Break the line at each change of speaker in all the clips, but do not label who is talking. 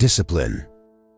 Discipline.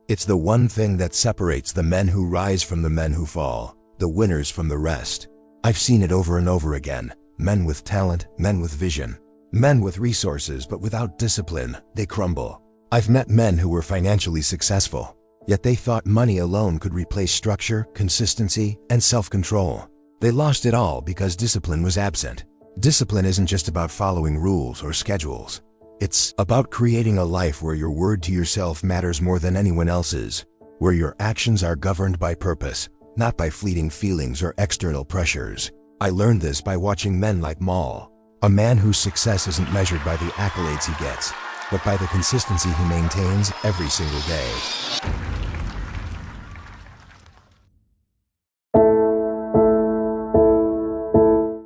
It's the one thing that separates the men who rise from the men who fall, the winners from the rest. I've seen it over and over again. Men with talent, men with vision, men with resources, but without discipline, they crumble. I've met men who were financially successful, yet they thought money alone could replace structure, consistency, and self-control. They lost it all because discipline was absent. Discipline isn't just about following rules or schedules. It's about creating a life where your word to yourself matters more than anyone else's, where your actions are governed by purpose, not by fleeting feelings or external pressures. I learned this by watching men like Mal, a man whose success isn't measured by the accolades he gets, but by the consistency he maintains every single day.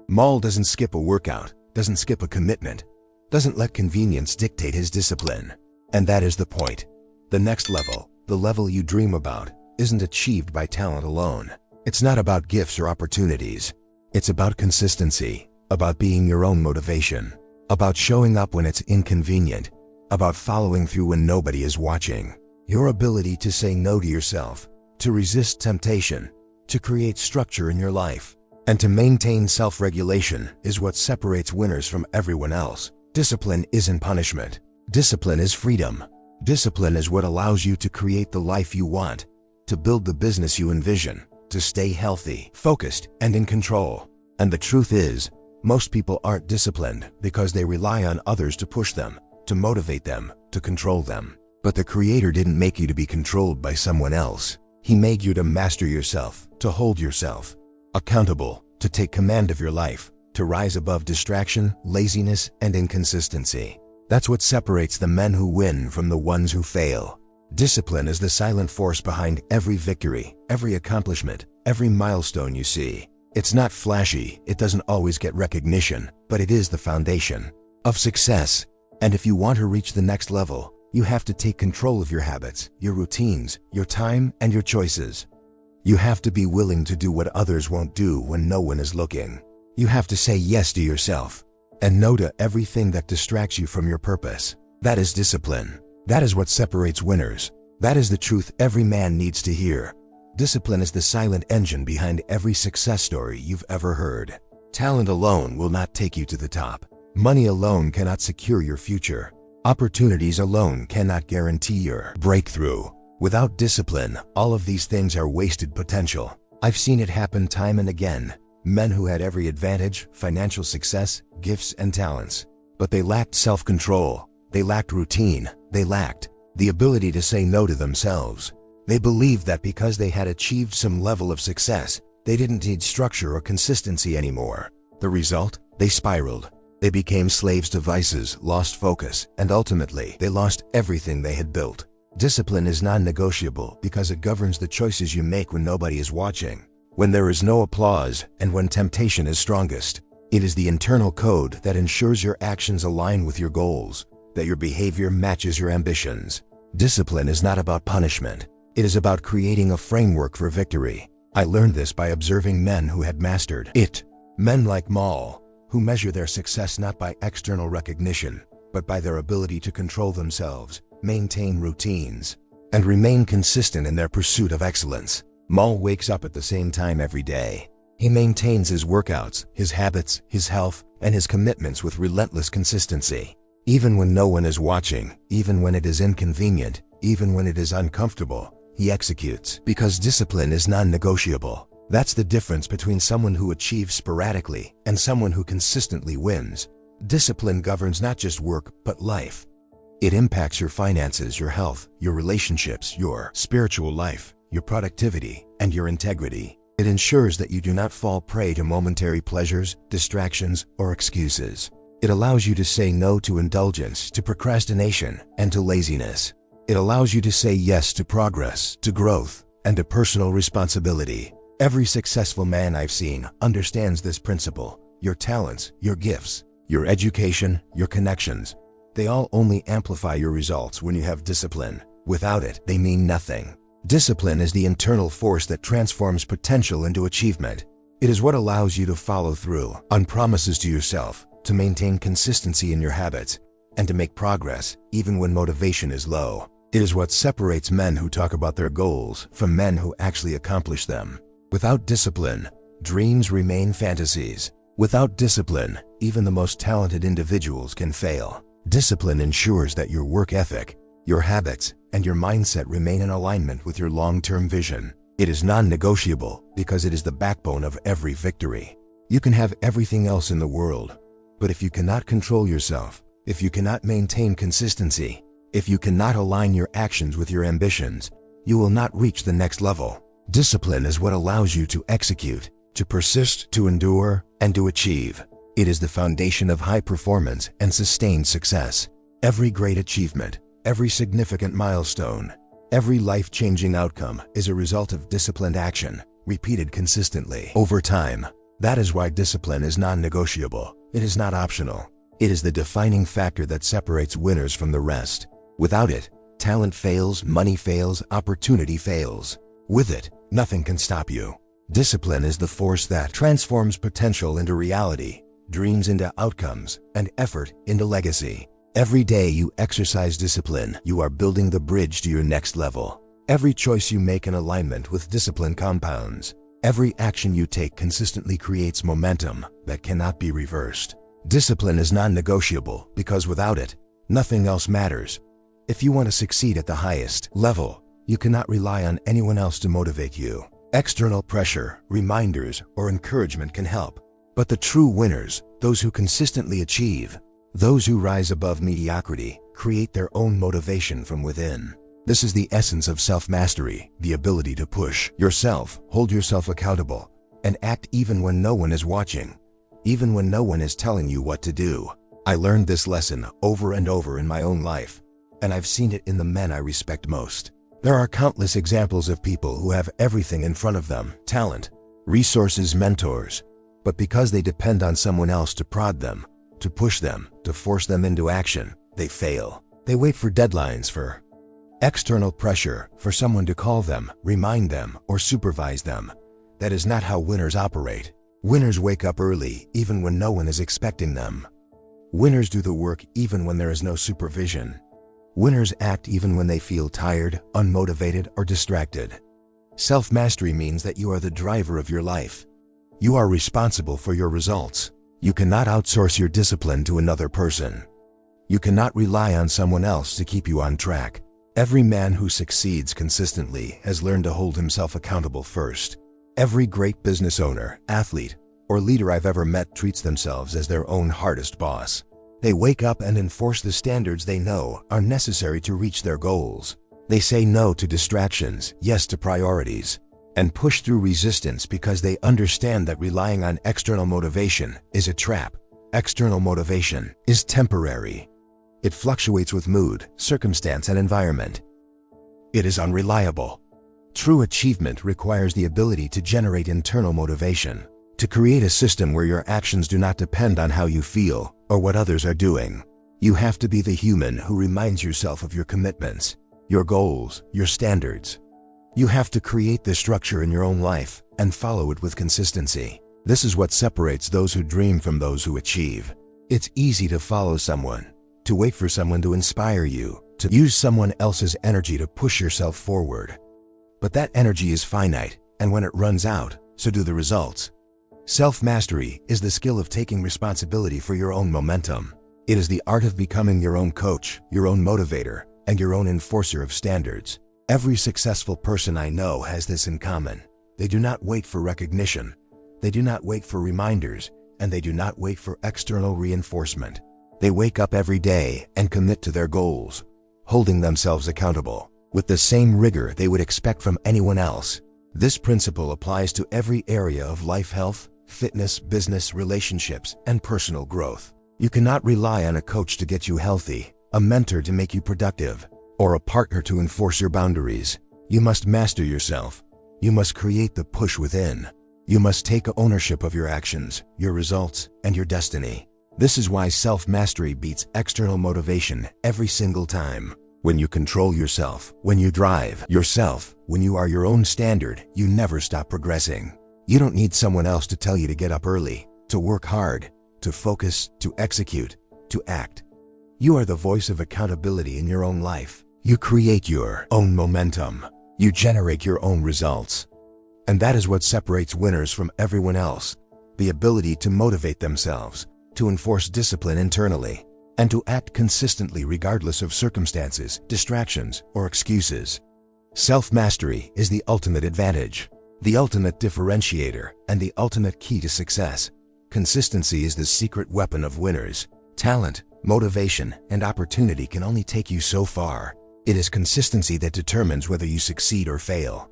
Mal doesn't skip a workout, doesn't skip a commitment, doesn't let convenience dictate his discipline. And that is the point. The next level, the level you dream about, isn't achieved by talent alone. It's not about gifts or opportunities. It's about consistency, about being your own motivation, about showing up when it's inconvenient, about following through when nobody is watching. Your ability to say no to yourself, to resist temptation, to create structure in your life, and to maintain self-regulation is what separates winners from everyone else. Discipline isn't punishment. Discipline is freedom. Discipline is what allows you to create the life you want, to build the business you envision, to stay healthy, focused, and in control. And the truth is, most people aren't disciplined because they rely on others to push them, to motivate them, to control them. But the Creator didn't make you to be controlled by someone else. He made you to master yourself, to hold yourself accountable, to take command of your life, to rise above distraction, laziness, and inconsistency. That's what separates the men who win from the ones who fail. Discipline is the silent force behind every victory, every accomplishment, every milestone you see. It's not flashy, it doesn't always get recognition, but it is the foundation of success. And if you want to reach the next level, you have to take control of your habits, your routines, your time, and your choices. You have to be willing to do what others won't do when no one is looking. You have to say yes to yourself and no to everything that distracts you from your purpose. That is discipline. That is what separates winners. That is the truth every man needs to hear. Discipline is the silent engine behind every success story you've ever heard. Talent alone will not take you to the top. Money alone cannot secure your future. Opportunities alone cannot guarantee your breakthrough. Without discipline, all of these things are wasted potential. I've seen it happen time and again. Men who had every advantage, financial success, gifts, and talents. But they lacked self-control. They lacked routine. They lacked the ability to say no to themselves. They believed that because they had achieved some level of success, they didn't need structure or consistency anymore. The result? They spiraled. They became slaves to vices, lost focus, and ultimately, they lost everything they had built. Discipline is non-negotiable because it governs the choices you make when nobody is watching, when there is no applause, and when temptation is strongest. It is the internal code that ensures your actions align with your goals, that your behavior matches your ambitions. Discipline is not about punishment. It is about creating a framework for victory. I learned this by observing men who had mastered it. Men like Mal, who measure their success not by external recognition, but by their ability to control themselves, maintain routines, and remain consistent in their pursuit of excellence. Mal wakes up at the same time every day. He maintains his workouts, his habits, his health, and his commitments with relentless consistency. Even when no one is watching, even when it is inconvenient, even when it is uncomfortable, he executes. Because discipline is non-negotiable. That's the difference between someone who achieves sporadically and someone who consistently wins. Discipline governs not just work, but life. It impacts your finances, your health, your relationships, your spiritual life, your productivity, and your integrity. It ensures that you do not fall prey to momentary pleasures, distractions, or excuses. It allows you to say no to indulgence, to procrastination, and to laziness. It allows you to say yes to progress, to growth, and to personal responsibility. Every successful man I've seen understands this principle. Your talents, your gifts, your education, your connections, they all only amplify your results when you have discipline. Without it, they mean nothing. Discipline is the internal force that transforms potential into achievement. It is what allows you to follow through on promises to yourself, to maintain consistency in your habits, and to make progress even when motivation is low. It is what separates men who talk about their goals from men who actually accomplish them. Without discipline, dreams remain fantasies. Without discipline, even the most talented individuals can fail. Discipline ensures that your work ethic, your habits, and your mindset remain in alignment with your long-term vision. It is non-negotiable because it is the backbone of every victory. You can have everything else in the world, but if you cannot control yourself, if you cannot maintain consistency, if you cannot align your actions with your ambitions, you will not reach the next level. Discipline is what allows you to execute, to persist, to endure, and to achieve. It is the foundation of high performance and sustained success. Every great achievement, every significant milestone, every life-changing outcome is a result of disciplined action, repeated consistently over time. That is why discipline is non-negotiable. It is not optional. It is the defining factor that separates winners from the rest. Without it, talent fails, money fails, opportunity fails. With it, nothing can stop you. Discipline is the force that transforms potential into reality, dreams into outcomes, and effort into legacy. Every day you exercise discipline, you are building the bridge to your next level. Every choice you make in alignment with discipline compounds. Every action you take consistently creates momentum that cannot be reversed. Discipline is non-negotiable because without it, nothing else matters. If you want to succeed at the highest level, you cannot rely on anyone else to motivate you. External pressure, reminders, or encouragement can help. But the true winners, those who consistently achieve, those who rise above mediocrity, create their own motivation from within. This is the essence of self-mastery, the ability to push yourself, hold yourself accountable, and act even when no one is watching, even when no one is telling you what to do. I learned this lesson over and over in my own life, and I've seen it in the men I respect most. There are countless examples of people who have everything in front of them, talent, resources, mentors, but because they depend on someone else to prod them, to push them, to force them into action, they fail. They wait for deadlines, for external pressure, for someone to call them, remind them, or supervise them. That is not how winners operate. Winners wake up early, even when no one is expecting them. Winners do the work even when there is no supervision. Winners act even when they feel tired, unmotivated, or distracted. Self-mastery means that you are the driver of your life. You are responsible for your results. You cannot outsource your discipline to another person. You cannot rely on someone else to keep you on track. Every man who succeeds consistently has learned to hold himself accountable first. Every great business owner, athlete, or leader I've ever met treats themselves as their own hardest boss. They wake up and enforce the standards they know are necessary to reach their goals. They say no to distractions, yes to priorities, and push through resistance because they understand that relying on external motivation is a trap. External motivation is temporary. It fluctuates with mood, circumstance, and environment. It is unreliable. True achievement requires the ability to generate internal motivation, to create a system where your actions do not depend on how you feel or what others are doing. You have to be the human who reminds yourself of your commitments, your goals, your standards. You have to create the structure in your own life and follow it with consistency. This is what separates those who dream from those who achieve. It's easy to follow someone, to wait for someone to inspire you, to use someone else's energy to push yourself forward. But that energy is finite, and when it runs out, so do the results. Self-mastery is the skill of taking responsibility for your own momentum. It is the art of becoming your own coach, your own motivator, and your own enforcer of standards. Every successful person I know has this in common. They do not wait for recognition. They do not wait for reminders, and they do not wait for external reinforcement. They wake up every day and commit to their goals, holding themselves accountable with the same rigor they would expect from anyone else. This principle applies to every area of life: health, fitness, business, relationships, and personal growth. You cannot rely on a coach to get you healthy, a mentor to make you productive, or a partner to enforce your boundaries. You must master yourself. You must create the push within. You must take ownership of your actions, your results, and your destiny. This is why self-mastery beats external motivation every single time. When you control yourself, when you drive yourself, when you are your own standard, you never stop progressing. You don't need someone else to tell you to get up early, to work hard, to focus, to execute, to act. You are the voice of accountability in your own life. You create your own momentum. You generate your own results. And that is what separates winners from everyone else: the ability to motivate themselves, to enforce discipline internally, and to act consistently regardless of circumstances, distractions, or excuses. Self-mastery is the ultimate advantage, the ultimate differentiator, and the ultimate key to success. Consistency is the secret weapon of winners. Talent, motivation, and opportunity can only take you so far. It is consistency that determines whether you succeed or fail.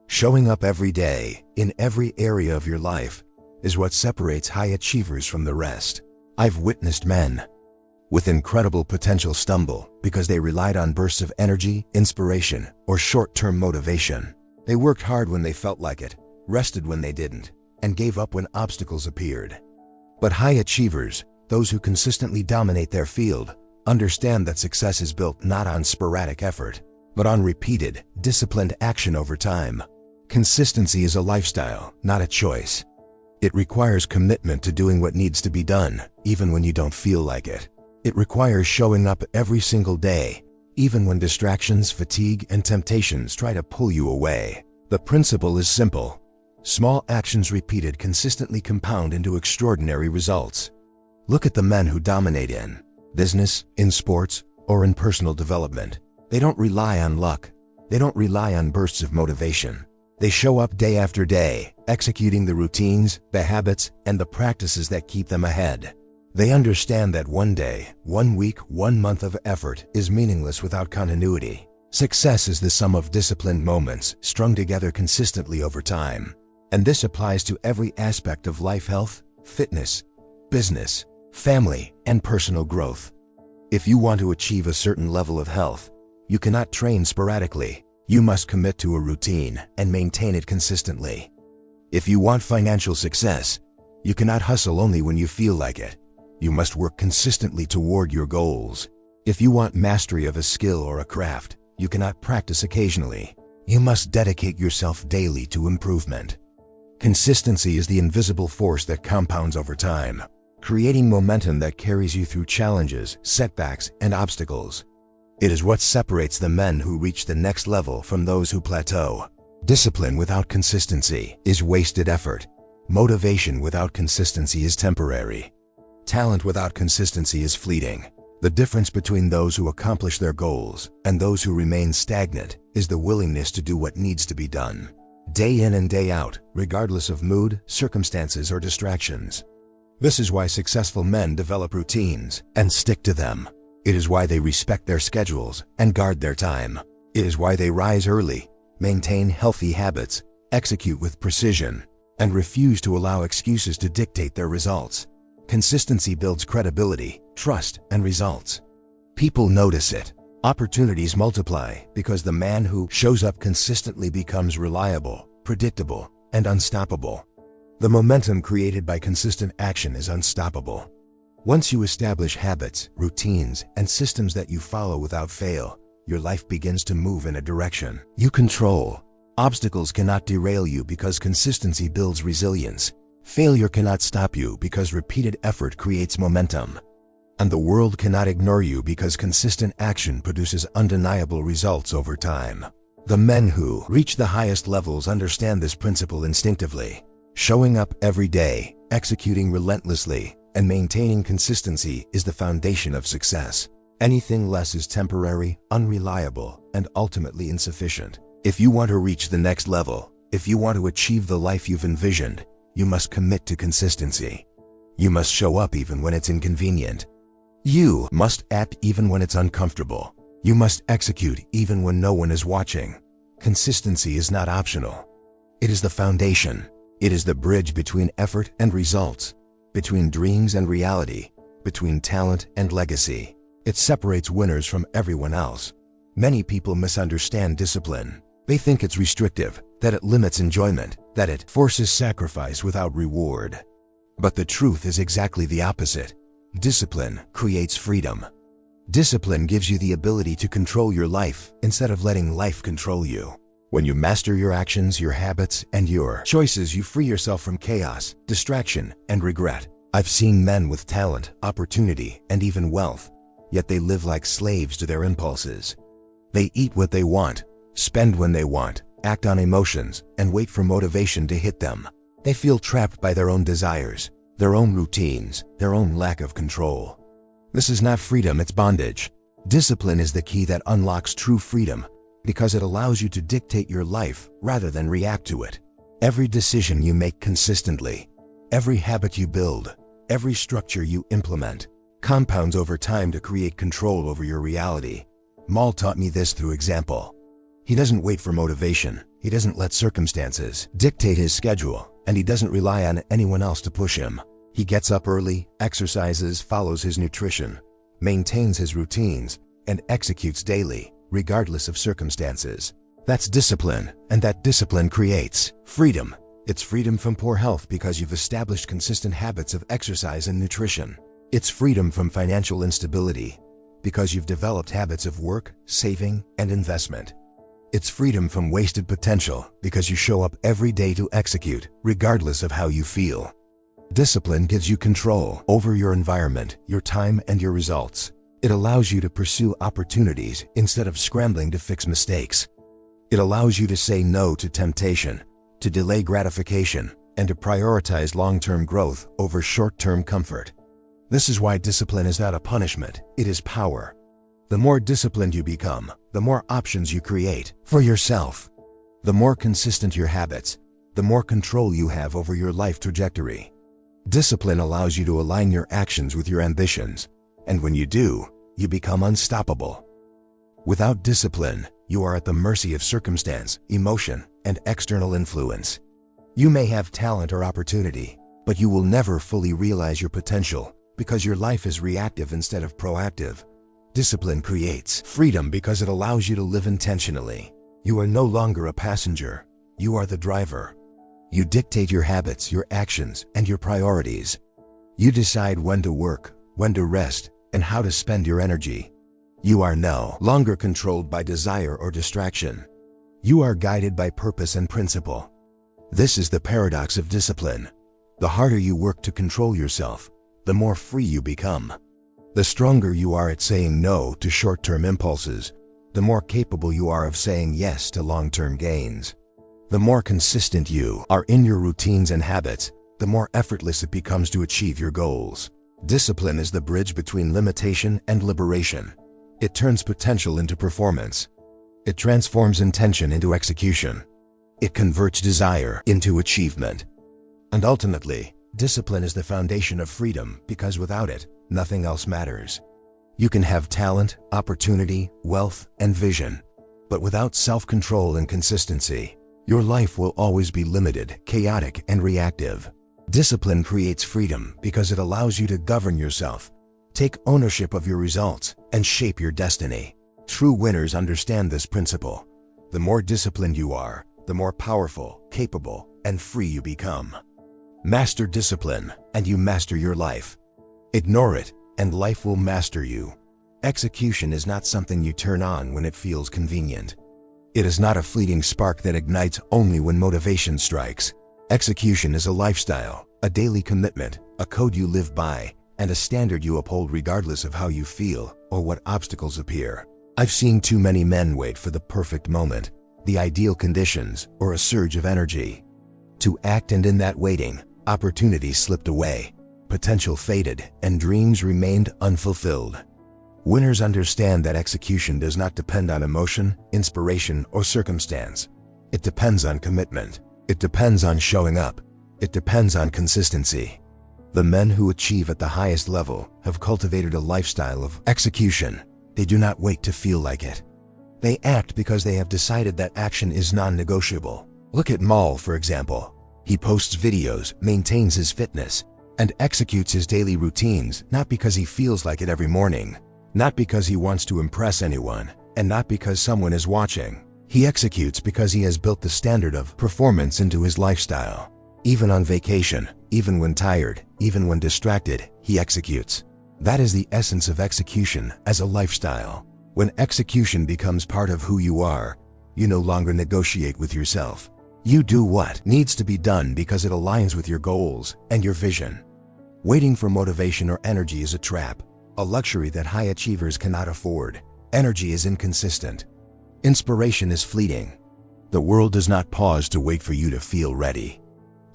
Showing up every day, in every area of your life, is what separates high achievers from the rest. I've witnessed men with incredible potential stumble because they relied on bursts of energy, inspiration, or short-term motivation. They worked hard when they felt like it, rested when they didn't, and gave up when obstacles appeared. But high achievers, those who consistently dominate their field, understand that success is built not on sporadic effort, but on repeated, disciplined action over time. Consistency is a lifestyle, not a choice. It requires commitment to doing what needs to be done, even when you don't feel like it. It requires showing up every single day, even when distractions, fatigue, and temptations try to pull you away. The principle is simple. Small actions repeated consistently compound into extraordinary results. Look at the men who dominate in business, in sports, or in personal development. They don't rely on luck. They don't rely on bursts of motivation. They show up day after day, executing the routines, the habits, and the practices that keep them ahead. They understand that one day, 1 week, 1 month of effort is meaningless without continuity. Success is the sum of disciplined moments strung together consistently over time. And this applies to every aspect of life: health, fitness, business, family, and personal growth. If you want to achieve a certain level of health, you cannot train sporadically. You must commit to a routine and maintain it consistently. If you want financial success, you cannot hustle only when you feel like it. You must work consistently toward your goals. If you want mastery of a skill or a craft, you cannot practice occasionally. You must dedicate yourself daily to improvement. Consistency is the invisible force that compounds over time, creating momentum that carries you through challenges, setbacks, and obstacles. It is what separates the men who reach the next level from those who plateau. Discipline without consistency is wasted effort. Motivation without consistency is temporary. Talent without consistency is fleeting. The difference between those who accomplish their goals and those who remain stagnant is the willingness to do what needs to be done, day in and day out, regardless of mood, circumstances, or distractions. This is why successful men develop routines and stick to them. It is why they respect their schedules and guard their time. It is why they rise early, maintain healthy habits, execute with precision, and refuse to allow excuses to dictate their results. Consistency builds credibility, trust, and results. People notice it. Opportunities multiply because the man who shows up consistently becomes reliable, predictable, and unstoppable. The momentum created by consistent action is unstoppable. Once you establish habits, routines, and systems that you follow without fail, your life begins to move in a direction you control. Obstacles cannot derail you because consistency builds resilience. Failure cannot stop you because repeated effort creates momentum. And the world cannot ignore you because consistent action produces undeniable results over time. The men who reach the highest levels understand this principle instinctively. Showing up every day, executing relentlessly, and maintaining consistency is the foundation of success. Anything less is temporary, unreliable, and ultimately insufficient. If you want to reach the next level, if you want to achieve the life you've envisioned, you must commit to consistency. You must show up even when it's inconvenient. You must act even when it's uncomfortable. You must execute even when no one is watching. Consistency is not optional. It is the foundation. It is the bridge between effort and results, between dreams and reality, between talent and legacy. It separates winners from everyone else. Many people misunderstand discipline. They think it's restrictive, that it limits enjoyment, that it forces sacrifice without reward. But the truth is exactly the opposite. Discipline creates freedom. Discipline gives you the ability to control your life instead of letting life control you. When you master your actions, your habits, and your choices, you free yourself from chaos, distraction, and regret. I've seen men with talent, opportunity, and even wealth, yet they live like slaves to their impulses. They eat what they want, spend when they want, act on emotions, and wait for motivation to hit them. They feel trapped by their own desires, their own routines, their own lack of control. This is not freedom, it's bondage. Discipline is the key that unlocks true freedom because it allows you to dictate your life rather than react to it. Every decision you make consistently, every habit you build, every structure you implement, compounds over time to create control over your reality. Mal taught me this through example. He doesn't wait for motivation, he doesn't let circumstances dictate his schedule, and he doesn't rely on anyone else to push him. He gets up early, exercises, follows his nutrition, maintains his routines, and executes daily, regardless of circumstances. That's discipline, and that discipline creates freedom. It's freedom from poor health because you've established consistent habits of exercise and nutrition. It's freedom from financial instability because you've developed habits of work, saving, and investment. It's freedom from wasted potential because you show up every day to execute, regardless of how you feel. Discipline gives you control over your environment, your time, and your results. It allows you to pursue opportunities instead of scrambling to fix mistakes. It allows you to say no to temptation, to delay gratification, and to prioritize long-term growth over short-term comfort. This is why discipline is not a punishment, it is power. The more disciplined you become, the more options you create for yourself. The more consistent your habits, the more control you have over your life trajectory. Discipline allows you to align your actions with your ambitions, and when you do, you become unstoppable. Without discipline, you are at the mercy of circumstance, emotion, and external influence. You may have talent or opportunity, but you will never fully realize your potential because your life is reactive instead of proactive. Discipline creates freedom because it allows you to live intentionally. You are no longer a passenger, you are the driver. You dictate your habits, your actions, and your priorities. You decide when to work, when to rest, and how to spend your energy. You are no longer controlled by desire or distraction. You are guided by purpose and principle. This is the paradox of discipline. The harder you work to control yourself, the more free you become. The stronger you are at saying no to short-term impulses, the more capable you are of saying yes to long-term gains. The more consistent you are in your routines and habits, the more effortless it becomes to achieve your goals. Discipline is the bridge between limitation and liberation. It turns potential into performance. It transforms intention into execution. It converts desire into achievement. And ultimately, discipline is the foundation of freedom because without it, nothing else matters. You can have talent, opportunity, wealth, and vision, but without self-control and consistency, your life will always be limited, chaotic, and reactive. Discipline creates freedom because it allows you to govern yourself, take ownership of your results, and shape your destiny. True winners understand this principle. The more disciplined you are, the more powerful, capable, and free you become. Master discipline, and you master your life. Ignore it, and life will master you. Execution is not something you turn on when it feels convenient. It is not a fleeting spark that ignites only when motivation strikes. Execution is a lifestyle, a daily commitment, a code you live by, and a standard you uphold regardless of how you feel or what obstacles appear. I've seen too many men wait for the perfect moment, the ideal conditions, or a surge of energy to act, and in that waiting, opportunities slipped away, potential faded, and dreams remained unfulfilled. Winners understand that execution does not depend on emotion, inspiration, or circumstance. It depends on commitment. It depends on showing up. It depends on consistency. The men who achieve at the highest level have cultivated a lifestyle of execution. They do not wait to feel like it. They act because they have decided that action is non-negotiable. Look at Mal, for example. He posts videos, maintains his fitness, and executes his daily routines not because he feels like it every morning, not because he wants to impress anyone, and not because someone is watching. He executes because he has built the standard of performance into his lifestyle. Even on vacation, even when tired, even when distracted, he executes. That is the essence of execution as a lifestyle. When execution becomes part of who you are, you no longer negotiate with yourself. You do what needs to be done because it aligns with your goals and your vision. Waiting for motivation or energy is a trap, a luxury that high achievers cannot afford. Energy is inconsistent. Inspiration is fleeting. The world does not pause to wait for you to feel ready.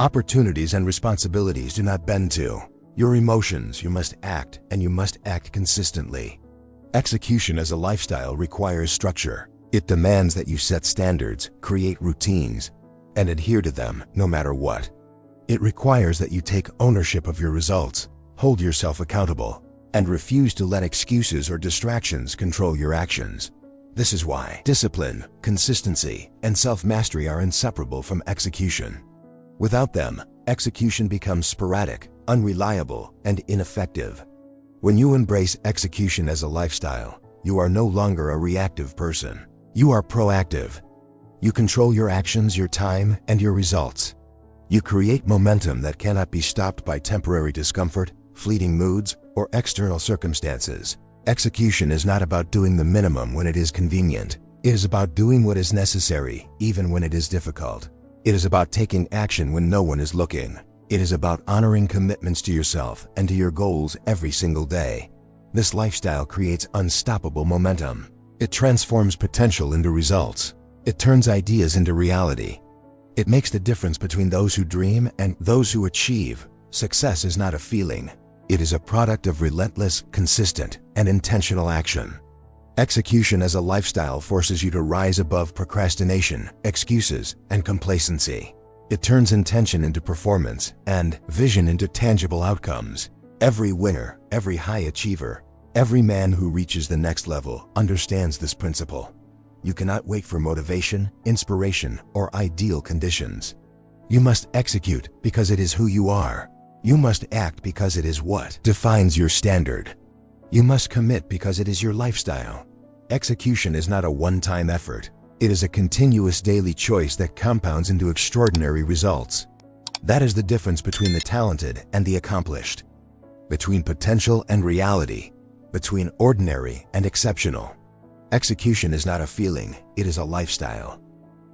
Opportunities and responsibilities do not bend to your emotions. You must act, and you must act consistently. Execution as a lifestyle requires structure. It demands that you set standards, create routines, and adhere to them no matter what. It requires that you take ownership of your results, hold yourself accountable, and refuse to let excuses or distractions control your actions. This is why discipline, consistency, and self-mastery are inseparable from execution. Without them, execution becomes sporadic, unreliable, and ineffective. When you embrace execution as a lifestyle, you are no longer a reactive person. You are proactive. You control your actions, your time, and your results. You create momentum that cannot be stopped by temporary discomfort, fleeting moods, or external circumstances. Execution is not about doing the minimum when it is convenient. It is about doing what is necessary, even when it is difficult. It is about taking action when no one is looking. It is about honoring commitments to yourself and to your goals every single day. This lifestyle creates unstoppable momentum. It transforms potential into results. It turns ideas into reality. It makes the difference between those who dream and those who achieve. Success is not a feeling. It is a product of relentless, consistent, and intentional action. Execution as a lifestyle forces you to rise above procrastination, excuses, and complacency. It turns intention into performance and vision into tangible outcomes. Every winner, every high achiever, every man who reaches the next level understands this principle. You cannot wait for motivation, inspiration, or ideal conditions. You must execute because it is who you are. You must act because it is what defines your standard. You must commit because it is your lifestyle. Execution is not a one-time effort. It is a continuous daily choice that compounds into extraordinary results. That is the difference between the talented and the accomplished, between potential and reality, between ordinary and exceptional. Execution is not a feeling, it is a lifestyle.